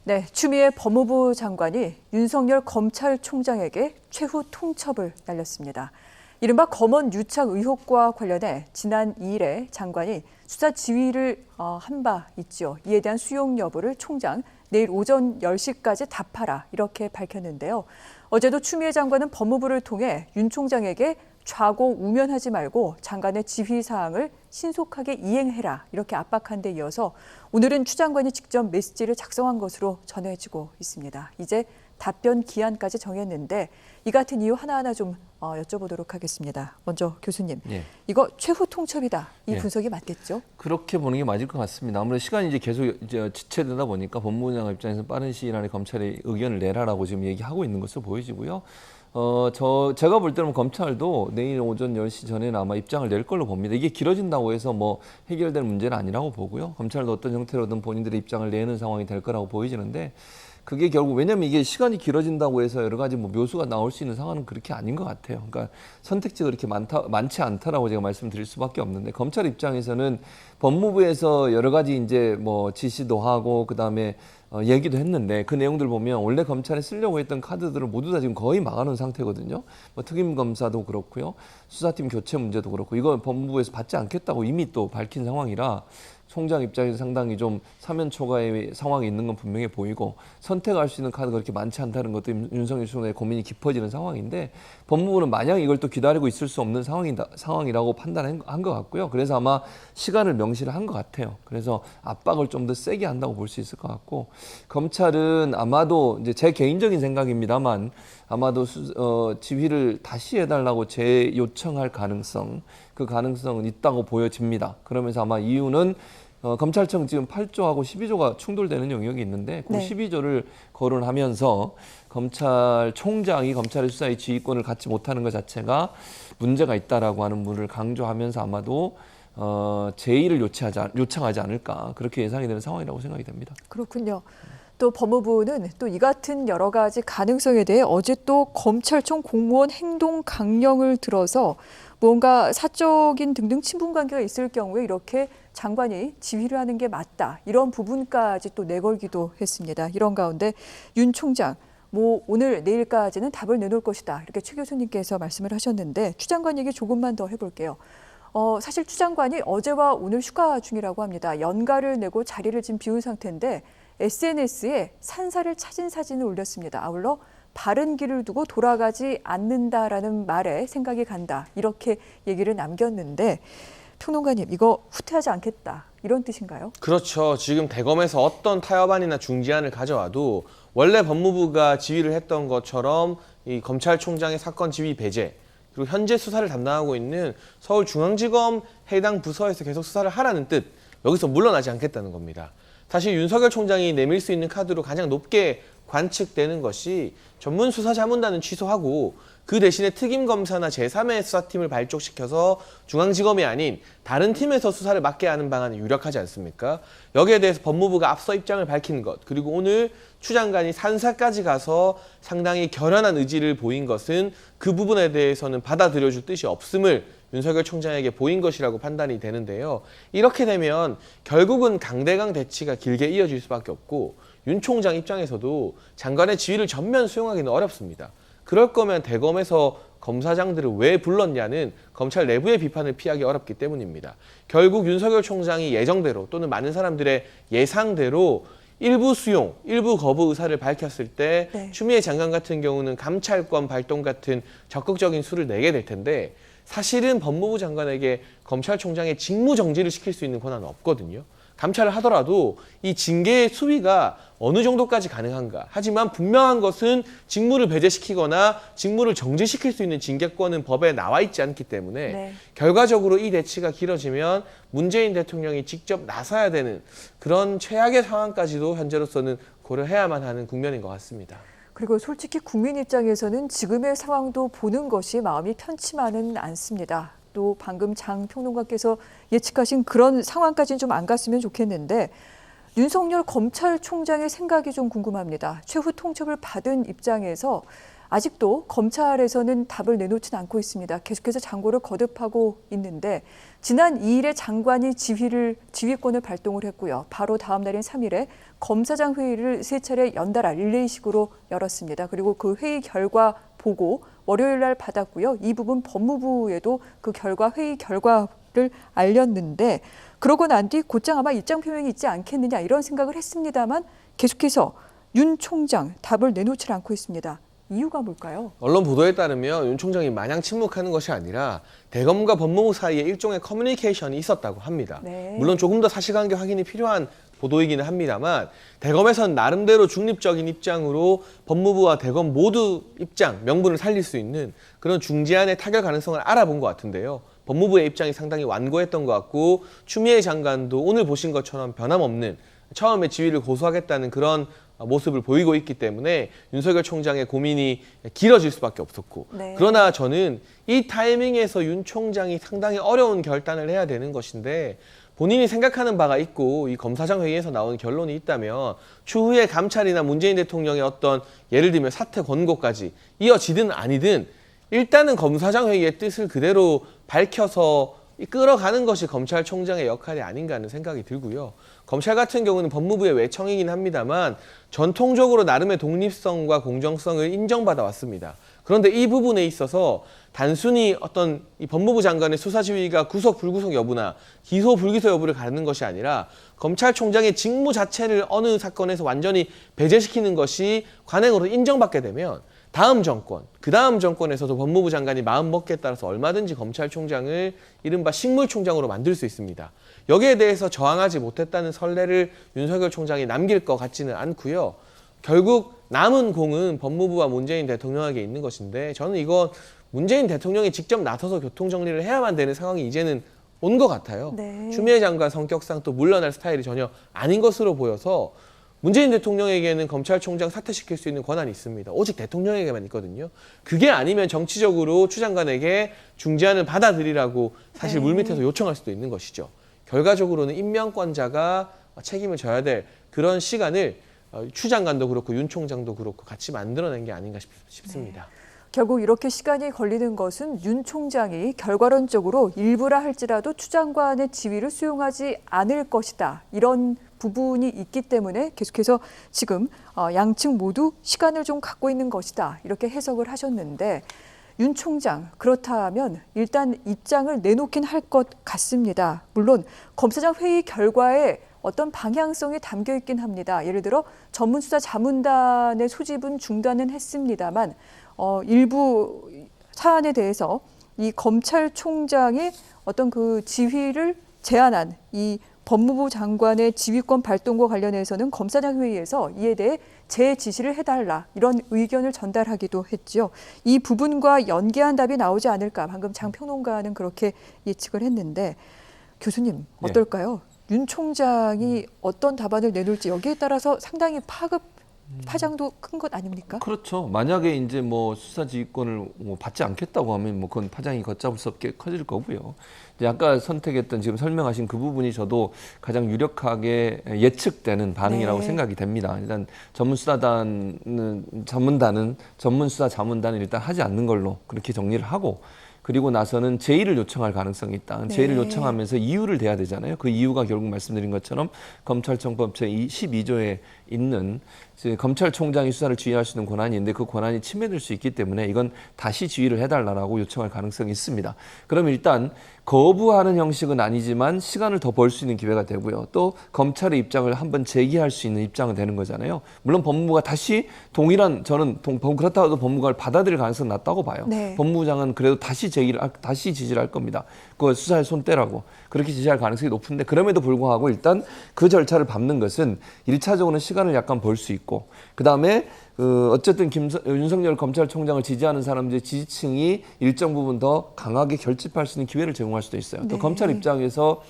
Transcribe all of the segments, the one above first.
네, 추미애 법무부 장관이 윤석열 검찰총장에게 최후 통첩을 날렸습니다. 이른바 검언 유착 의혹과 관련해 지난 2일에 장관이 수사 지휘를 한 바 있죠. 이에 대한 수용 여부를 총장 내일 오전 10시까지 답하라 이렇게 밝혔는데요. 어제도 추미애 장관은 법무부를 통해 윤 총장에게 좌고 우면하지 말고 장관의 지휘 사항을 신속하게 이행해라 이렇게 압박한 데 이어서 오늘은 추 장관이 직접 메시지를 작성한 것으로 전해지고 있습니다. 이제 답변 기한까지 정했는데 이 같은 이유 하나하나 좀 여쭤보도록 하겠습니다. 먼저 교수님, 이거 최후 통첩이다. 이 분석이 맞겠죠? 그렇게 보는 게 맞을 것 같습니다. 아무래도 시간이 이제 계속 지체되다 보니까 법무부장 입장에서 빠른 시일 안에 검찰이 의견을 내라라고 지금 얘기하고 있는 것으로 보여지고요. 제가 볼 때는 검찰도 내일 오전 10시 전에는 아마 입장을 낼 걸로 봅니다. 이게 길어진다고 해서 뭐 해결될 문제는 아니라고 보고요. 검찰도 어떤 형태로든 본인들의 입장을 내는 상황이 될 거라고 보여지는데 그게 결국 왜냐면 이게 시간이 길어진다고 해서 여러 가지 뭐 묘수가 나올 수 있는 상황은 그렇게 아닌 것 같아요. 그러니까 선택지가 그렇게 많지 않다라고 제가 말씀드릴 수밖에 없는데 검찰 입장에서는 법무부에서 여러 가지 이제 뭐 지시도 하고 그다음에 얘기도 했는데 그 내용들 보면 원래 검찰에 쓰려고 했던 카드들을 모두 다 지금 거의 막아놓은 상태거든요. 뭐 특임검사도 그렇고요. 수사팀 교체 문제도 그렇고 이건 법무부에서 받지 않겠다고 이미 또 밝힌 상황이라 총장 입장에서 상당히 좀 사면 초과의 상황이 있는 건 분명해 보이고 선택할 수 있는 카드가 그렇게 많지 않다는 것도 윤석열 총장의 고민이 깊어지는 상황인데 법무부는 마냥 이걸 또 기다리고 있을 수 없는 상황이라고 판단한 것 같고요. 그래서 아마 시간을 명시를 한 것 같아요. 그래서 압박을 좀 더 세게 한다고 볼 수 있을 것 같고 검찰은 아마도 이제 제 개인적인 생각입니다만 아마도 지휘를 다시 해달라고 재요청할 가능성, 그 가능성은 있다고 보여집니다. 그러면서 아마 이유는 검찰청 지금 8조하고 12조가 충돌되는 영역이 있는데 그 12조를 거론하면서 검찰총장이 검찰의 수사의 지휘권을 갖지 못하는 것 자체가 문제가 있다라고 하는 부분을 강조하면서 아마도 제의를 요청하지 않을까 그렇게 예상이 되는 상황이라고 생각이 됩니다. 그렇군요. 또 법무부는 또 이 같은 여러 가지 가능성에 대해 어제 또 검찰청 공무원 행동 강령을 들어서 뭔가 사적인 등등 친분 관계가 있을 경우에 이렇게 장관이 지휘를 하는 게 맞다. 이런 부분까지 또 내걸기도 했습니다. 이런 가운데 윤 총장, 뭐 오늘 내일까지는 답을 내놓을 것이다. 이렇게 최 교수님께서 말씀을 하셨는데 추 장관 얘기 조금만 더 해볼게요. 사실 추 장관이 어제와 오늘 휴가 중이라고 합니다. 연가를 내고 자리를 지금 비운 상태인데 SNS에 산사를 찾은 사진을 올렸습니다. 아울러 바른 길을 두고 돌아가지 않는다라는 말에 생각이 간다. 이렇게 얘기를 남겼는데 평론가님, 이거 후퇴하지 않겠다. 이런 뜻인가요? 그렇죠. 지금 대검에서 어떤 타협안이나 중재안을 가져와도 원래 법무부가 지휘를 했던 것처럼 이 검찰총장의 사건 지휘 배제 그리고 현재 수사를 담당하고 있는 서울중앙지검 해당 부서에서 계속 수사를 하라는 뜻, 여기서 물러나지 않겠다는 겁니다. 사실 윤석열 총장이 내밀 수 있는 카드로 가장 높게 관측되는 것이 전문 수사 자문단은 취소하고 그 대신에 특임검사나 제3의 수사팀을 발족시켜서 중앙지검이 아닌 다른 팀에서 수사를 맡게 하는 방안이 유력하지 않습니까? 여기에 대해서 법무부가 앞서 입장을 밝힌 것, 그리고 오늘 추 장관이 산사까지 가서 상당히 결연한 의지를 보인 것은 그 부분에 대해서는 받아들여줄 뜻이 없음을 윤석열 총장에게 보인 것이라고 판단이 되는데요. 이렇게 되면 결국은 강대강 대치가 길게 이어질 수밖에 없고 윤 총장 입장에서도 장관의 지휘를 전면 수용하기는 어렵습니다. 그럴 거면 대검에서 검사장들을 왜 불렀냐는 검찰 내부의 비판을 피하기 어렵기 때문입니다. 결국 윤석열 총장이 예정대로 또는 많은 사람들의 예상대로 일부 수용, 일부 거부 의사를 밝혔을 때 추미애 장관 같은 경우는 감찰권 발동 같은 적극적인 수를 내게 될 텐데 사실은 법무부 장관에게 검찰총장의 직무 정지를 시킬 수 있는 권한은 없거든요. 감찰을 하더라도 이 징계의 수위가 어느 정도까지 가능한가. 하지만 분명한 것은 직무를 배제시키거나 직무를 정지시킬 수 있는 징계권은 법에 나와 있지 않기 때문에 결과적으로 이 대치가 길어지면 문재인 대통령이 직접 나서야 되는 그런 최악의 상황까지도 현재로서는 고려해야만 하는 국면인 것 같습니다. 그리고 솔직히 국민 입장에서는 지금의 상황도 보는 것이 마음이 편치만은 않습니다. 또 방금 장 평론가께서 예측하신 그런 상황까지는 좀 안 갔으면 좋겠는데 윤석열 검찰총장의 생각이 좀 궁금합니다. 최후 통첩을 받은 입장에서 아직도 검찰에서는 답을 내놓지는 않고 있습니다. 계속해서 장고를 거듭하고 있는데 지난 2일에 장관이 지휘권을 발동을 했고요. 바로 다음 날인 3일에 검사장 회의를 3차례 연달아 릴레이식으로 열었습니다. 그리고 그 회의 결과 보고 월요일 날 받았고요. 이 부분 법무부에도 그 회의 결과를 알렸는데 그러고 난 뒤 곧장 아마 입장 표명이 있지 않겠느냐 이런 생각을 했습니다만 계속해서 윤 총장 답을 내놓지 않고 있습니다. 이유가 뭘까요? 언론 보도에 따르면 윤 총장이 마냥 침묵하는 것이 아니라 대검과 법무부 사이에 일종의 커뮤니케이션이 있었다고 합니다. 네. 물론 조금 더 사실관계 확인이 필요한 보도이기는 합니다만 대검에선 나름대로 중립적인 입장으로 법무부와 대검 모두 입장, 명분을 살릴 수 있는 그런 중재안의 타결 가능성을 알아본 것 같은데요. 법무부의 입장이 상당히 완고했던 것 같고 추미애 장관도 오늘 보신 것처럼 변함없는 처음에 지위를 고수하겠다는 그런 모습을 보이고 있기 때문에 윤석열 총장의 고민이 길어질 수밖에 없었고 네. 그러나 저는 이 타이밍에서 윤 총장이 상당히 어려운 결단을 해야 되는 것인데 본인이 생각하는 바가 있고 이 검사장 회의에서 나온 결론이 있다면 추후에 감찰이나 문재인 대통령의 어떤 예를 들면 사퇴 권고까지 이어지든 아니든 일단은 검사장 회의의 뜻을 그대로 밝혀서 끌어가는 것이 검찰총장의 역할이 아닌가 하는 생각이 들고요. 검찰 같은 경우는 법무부의 외청이긴 합니다만 전통적으로 나름의 독립성과 공정성을 인정받아 왔습니다. 그런데 이 부분에 있어서 단순히 어떤 이 법무부 장관의 수사 지휘가 구속 불구속 여부나 기소 불기소 여부를 가르는 것이 아니라 검찰총장의 직무 자체를 어느 사건에서 완전히 배제시키는 것이 관행으로 인정받게 되면 다음 정권, 그 다음 정권에서도 법무부 장관이 마음 먹기에 따라서 얼마든지 검찰총장을 이른바 식물총장으로 만들 수 있습니다. 여기에 대해서 저항하지 못했다는 선례를 윤석열 총장이 남길 것 같지는 않고요. 결국 남은 공은 법무부와 문재인 대통령에게 있는 것인데 저는 이건 문재인 대통령이 직접 나서서 교통정리를 해야만 되는 상황이 이제는 온 것 같아요. 네. 추미애 장관 성격상 또 물러날 스타일이 전혀 아닌 것으로 보여서 문재인 대통령에게는 검찰총장 사퇴시킬 수 있는 권한이 있습니다. 오직 대통령에게만 있거든요. 그게 아니면 정치적으로 추 장관에게 중재안을 받아들이라고 사실 물밑에서 요청할 수도 있는 것이죠. 결과적으로는 임명권자가 책임을 져야 될 그런 시간을 추 장관도 그렇고 윤 총장도 그렇고 같이 만들어낸 게 아닌가 싶습니다. 결국 이렇게 시간이 걸리는 것은 윤 총장이 결과론적으로 일부라 할지라도 추 장관의 지위를 수용하지 않을 것이다. 이런 부분이 있기 때문에 계속해서 지금 양측 모두 시간을 좀 갖고 있는 것이다. 이렇게 해석을 하셨는데 윤 총장 그렇다면 일단 입장을 내놓긴 할 것 같습니다. 물론 검사장 회의 결과에 어떤 방향성이 담겨 있긴 합니다. 예를 들어 전문수사 자문단의 소집은 중단은 했습니다만 일부 사안에 대해서 이 검찰총장의 어떤 그 지휘를 제안한 이 법무부 장관의 지휘권 발동과 관련해서는 검사장 회의에서 이에 대해 재지시를 해달라 이런 의견을 전달하기도 했죠. 이 부분과 연계한 답이 나오지 않을까 방금 장 평론가는 그렇게 예측을 했는데 교수님 어떨까요? 윤 총장이 어떤 답안을 내놓을지 여기에 따라서 상당히 파장도 큰 것 아닙니까? 그렇죠. 만약에 이제 뭐 수사 지휘권을 받지 않겠다고 하면 뭐 그건 파장이 걷잡을 수 없게 커질 거고요. 이제 아까 선택했던 지금 설명하신 그 부분이 저도 가장 유력하게 예측되는 반응이라고 네. 생각이 됩니다. 일단 전문수사 자문단은 일단 하지 않는 걸로 그렇게 정리를 하고 그리고 나서는 제의를 요청할 가능성이 있다. 제의를 네. 요청하면서 이유를 대야 되잖아요. 그 이유가 결국 말씀드린 것처럼 검찰청법 제12조에 있는 검찰총장이 수사를 지휘할 수 있는 권한이 있는데 그 권한이 침해될 수 있기 때문에 이건 다시 지휘를 해달라고 요청할 가능성이 있습니다. 그럼 일단 거부하는 형식은 아니지만 시간을 더 벌 수 있는 기회가 되고요. 또 검찰의 입장을 한번 제기할 수 있는 입장은 되는 거잖아요. 물론 법무부가 다시 저는 그렇다고 해도 법무부가 받아들일 가능성은 낮다고 봐요. 네. 법무부장은 그래도 다시 지지를 할 겁니다. 그 수사에 손 떼라고. 그렇게 지지할 가능성이 높은데 그럼에도 불구하고 일단 그 절차를 밟는 것은 1차적으로는 시간을 약간 벌 수 있고 그다음에 어쨌든 윤석열 검찰총장을 지지하는 사람들의 지지층이 일정 부분 더 강하게 결집할 수 있는 기회를 제공할 수도 있어요. 또 네. 검찰 입장에서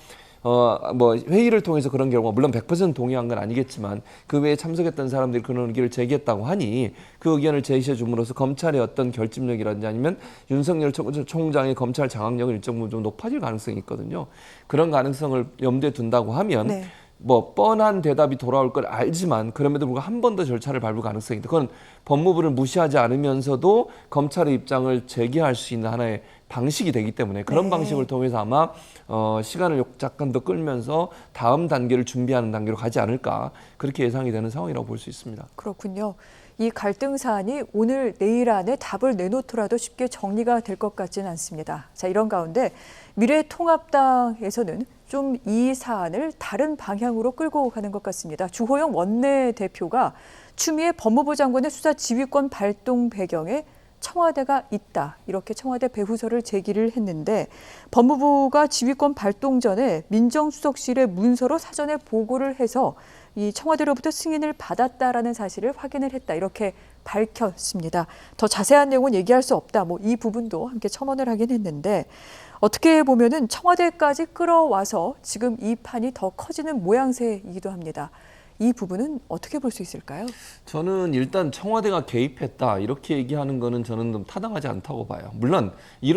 회의를 통해서 그런 결과 물론 100% 동의한 건 아니겠지만 그 외에 참석했던 사람들이 그런 의견을 제기했다고 하니 그 의견을 제시해 줌으로써 검찰의 어떤 결집력이라든지 아니면 윤석열 총장의 검찰 장악력은 일정 부분 좀 높아질 가능성이 있거든요. 그런 가능성을 염두에 둔다고 하면 네. 뭐 뻔한 대답이 돌아올 걸 알지만 그럼에도 불구하고 한 번 더 절차를 밟을 가능성이 있다. 그건 법무부를 무시하지 않으면서도 검찰의 입장을 제기할 수 있는 하나의 방식이 되기 때문에 그런 네. 방식을 통해서 아마 시간을 약간 더 끌면서 다음 단계를 준비하는 단계로 가지 않을까 그렇게 예상이 되는 상황이라고 볼 수 있습니다. 그렇군요. 이 갈등 사안이 오늘 내일 안에 답을 내놓더라도 쉽게 정리가 될 것 같지는 않습니다. 자, 이런 가운데 미래통합당에서는 좀 이 사안을 다른 방향으로 끌고 가는 것 같습니다. 주호영 원내대표가 추미애 법무부 장관의 수사 지휘권 발동 배경에 청와대가 있다. 이렇게 청와대 배후설을 제기를 했는데 법무부가 지휘권 발동 전에 민정수석실에 문서로 사전에 보고를 해서 이 청와대로부터 승인을 받았다라는 사실을 확인을 했다. 이렇게 밝혔습니다. 더 자세한 내용은 얘기할 수 없다. 뭐 이 부분도 함께 첨언을 하긴 했는데 어떻게 보면은 청와대까지 끌어와서 지금 이 판이 더 커지는 모양새이기도 합니다. 이 부분은 어떻게 볼 수 있을까요? 저는 일단 청와대가 개입했다 이렇게 얘기하는 거는 저는 좀 타당하지 않다고 봐요. 물론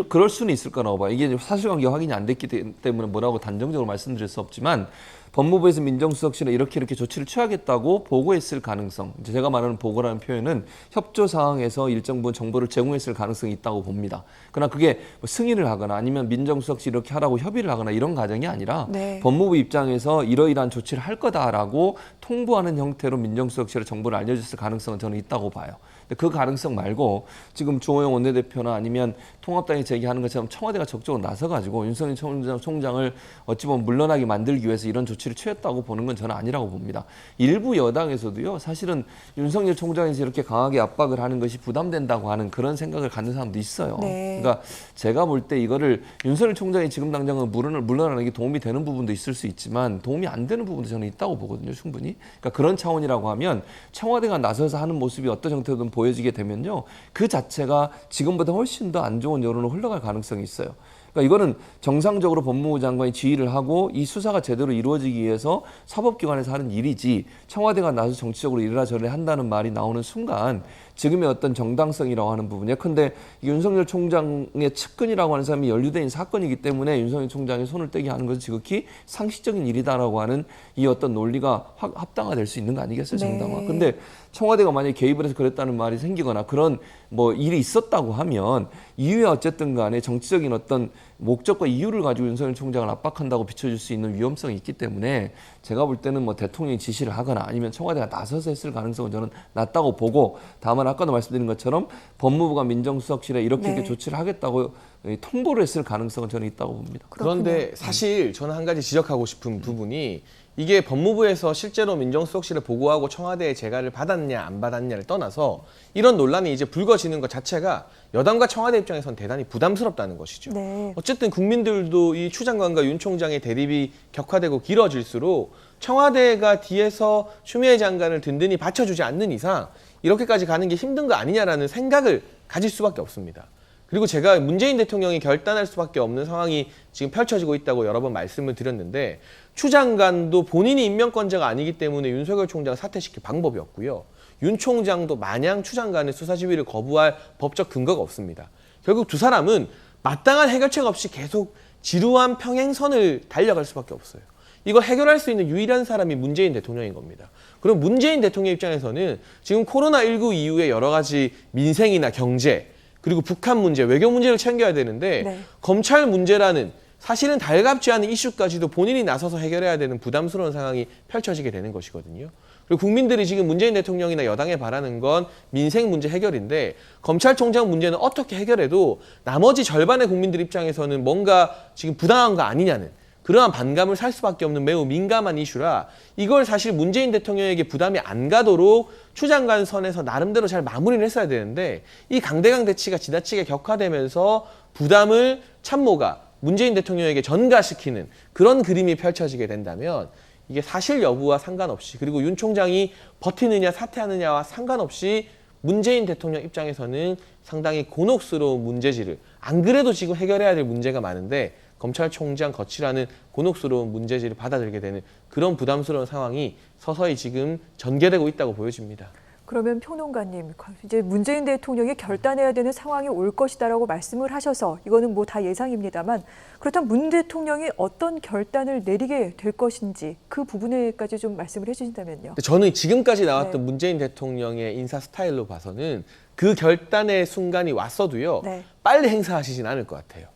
그럴 수는 있을 거라고 봐요. 이게 사실관계 확인이 안 됐기 때문에 뭐라고 단정적으로 말씀드릴 수 없지만 법무부에서 민정수석실에 이렇게 조치를 취하겠다고 보고했을 가능성, 이제 제가 말하는 보고라는 표현은 협조 사항에서 일정 부분 정보를 제공했을 가능성이 있다고 봅니다. 그러나 그게 뭐 승인을 하거나 아니면 민정수석실이 이렇게 하라고 협의를 하거나 이런 과정이 아니라 네. 법무부 입장에서 이러이러한 조치를 할 거다라고 통보하는 형태로 민정수석실에 정보를 알려줬을 가능성은 저는 있다고 봐요. 그 가능성 말고 지금 주호영 원내대표나 아니면 통합당이 제기하는 것처럼 청와대가 적극적으로 나서가지고 윤석열 총장을 어찌 보면 물러나게 만들기 위해서 이런 조치를 취했다고 보는 건 저는 아니라고 봅니다. 일부 여당에서도요, 사실은 윤석열 총장에서 이렇게 강하게 압박을 하는 것이 부담된다고 하는 그런 생각을 갖는 사람도 있어요. 네. 그러니까 제가 볼 때 이거를 윤석열 총장이 지금 당장은 물러나는 게 도움이 되는 부분도 있을 수 있지만 도움이 안 되는 부분도 저는 있다고 보거든요, 충분히. 그러니까 그런 차원이라고 하면 청와대가 나서서 하는 모습이 어떤 형태든 보여지게 되면요, 그 자체가 지금보다 훨씬 더 안 좋은 여론으로 흘러갈 가능성이 있어요. 그러니까 이거는 정상적으로 법무부 장관이 지휘를 하고 이 수사가 제대로 이루어지기 위해서 사법기관에서 하는 일이지 청와대가 나서 정치적으로 이래라 저래라 한다는 말이 나오는 순간 지금의 어떤 정당성이라고 하는 부분, 예컨대 윤석열 총장의 측근이라고 하는 사람이 연루된 사건이기 때문에 윤석열 총장이 손을 떼게 하는 것은 지극히 상식적인 일이다라고 하는 이 어떤 논리가 합당화될 수 있는 거 아니겠어요, 정당화. 네. 근데 청와대가 만약에 개입을 해서 그랬다는 말이 생기거나 그런 뭐 일이 있었다고 하면 이후에 어쨌든 간에 정치적인 어떤 목적과 이유를 가지고 윤석열 총장을 압박한다고 비춰질 수 있는 위험성이 있기 때문에 제가 볼 때는 뭐 대통령이 지시를 하거나 아니면 청와대가 나서서 했을 가능성은 저는 낮다고 보고, 다만 아까도 말씀드린 것처럼 법무부가 민정수석실에 이렇게 네. 조치를 하겠다고 통보를 했을 가능성은 저는 있다고 봅니다. 그런데 사실 저는 한 가지 지적하고 싶은 부분이 이게 법무부에서 실제로 민정수석실에 보고하고 청와대의 재가를 받았냐 안 받았냐를 떠나서 이런 논란이 이제 불거지는 것 자체가 여당과 청와대 입장에선 대단히 부담스럽다는 것이죠. 네. 어쨌든 국민들도 이 추 장관과 윤 총장의 대립이 격화되고 길어질수록 청와대가 뒤에서 추미애 장관을 든든히 받쳐주지 않는 이상 이렇게까지 가는 게 힘든 거 아니냐라는 생각을 가질 수밖에 없습니다. 그리고 제가 문재인 대통령이 결단할 수밖에 없는 상황이 지금 펼쳐지고 있다고 여러 번 말씀을 드렸는데, 추 장관도 본인이 임명권자가 아니기 때문에 윤석열 총장을 사퇴시킬 방법이 없고요. 윤 총장도 마냥 추 장관의 수사 지휘를 거부할 법적 근거가 없습니다. 결국 두 사람은 마땅한 해결책 없이 계속 지루한 평행선을 달려갈 수밖에 없어요. 이걸 해결할 수 있는 유일한 사람이 문재인 대통령인 겁니다. 그럼 문재인 대통령 입장에서는 지금 코로나19 이후에 여러 가지 민생이나 경제, 그리고 북한 문제, 외교 문제를 챙겨야 되는데 네. 검찰 문제라는 사실은 달갑지 않은 이슈까지도 본인이 나서서 해결해야 되는 부담스러운 상황이 펼쳐지게 되는 것이거든요. 그리고 국민들이 지금 문재인 대통령이나 여당에 바라는 건 민생 문제 해결인데 검찰총장 문제는 어떻게 해결해도 나머지 절반의 국민들 입장에서는 뭔가 지금 부당한 거 아니냐는 그러한 반감을 살 수밖에 없는 매우 민감한 이슈라 이걸 사실 문재인 대통령에게 부담이 안 가도록 추 장관 선에서 나름대로 잘 마무리를 했어야 되는데 이 강대강 대치가 지나치게 격화되면서 부담을 참모가 문재인 대통령에게 전가시키는 그런 그림이 펼쳐지게 된다면 이게 사실 여부와 상관없이, 그리고 윤 총장이 버티느냐 사퇴하느냐와 상관없이 문재인 대통령 입장에서는 상당히 곤혹스러운 문제지를, 안 그래도 지금 해결해야 될 문제가 많은데 검찰총장 거치라는 곤혹스러운 문제지를 받아들이게 되는 그런 부담스러운 상황이 서서히 지금 전개되고 있다고 보여집니다. 그러면 평론가님, 이제 문재인 대통령이 결단해야 되는 상황이 올 것이다라고 말씀을 하셔서 이거는 뭐 다 예상입니다만 그렇다면 문 대통령이 어떤 결단을 내리게 될 것인지 그 부분에까지 좀 말씀을 해주신다면요. 저는 지금까지 나왔던 네. 문재인 대통령의 인사 스타일로 봐서는 그 결단의 순간이 왔어도요. 네. 빨리 행사하시진 않을 것 같아요.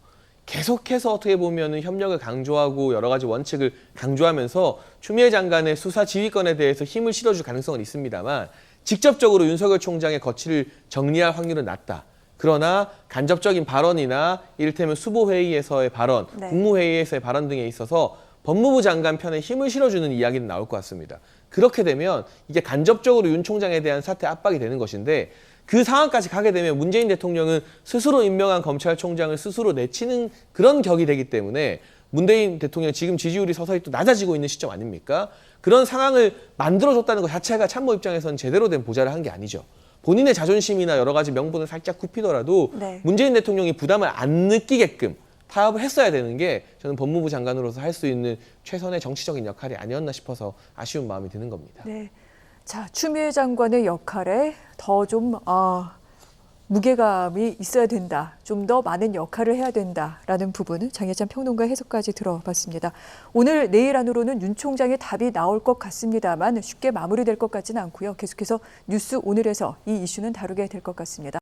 계속해서 어떻게 보면은 협력을 강조하고 여러 가지 원칙을 강조하면서 추미애 장관의 수사 지휘권에 대해서 힘을 실어줄 가능성은 있습니다만 직접적으로 윤석열 총장의 거취를 정리할 확률은 낮다. 그러나 간접적인 발언이나 이를테면 수보회의에서의 발언, 네. 국무회의에서의 발언 등에 있어서 법무부 장관 편에 힘을 실어주는 이야기는 나올 것 같습니다. 그렇게 되면 이게 간접적으로 윤 총장에 대한 사퇴 압박이 되는 것인데 그 상황까지 가게 되면 문재인 대통령은 스스로 임명한 검찰총장을 스스로 내치는 그런 격이 되기 때문에 문재인 대통령 지금 지지율이 서서히 또 낮아지고 있는 시점 아닙니까? 그런 상황을 만들어줬다는 것 자체가 참모 입장에서는 제대로 된 보좌를 한 게 아니죠. 본인의 자존심이나 여러 가지 명분을 살짝 굽히더라도 네. 문재인 대통령이 부담을 안 느끼게끔 타협을 했어야 되는 게 저는 법무부 장관으로서 할 수 있는 최선의 정치적인 역할이 아니었나 싶어서 아쉬운 마음이 드는 겁니다. 네. 자, 추미애 장관의 역할에 더 좀 무게감이 있어야 된다. 좀 더 많은 역할을 해야 된다라는 부분은 장혜찬 평론가 해석까지 들어봤습니다. 오늘 내일 안으로는 윤 총장의 답이 나올 것 같습니다만 쉽게 마무리될 것 같지는 않고요. 계속해서 뉴스 오늘에서 이 이슈는 다루게 될 것 같습니다.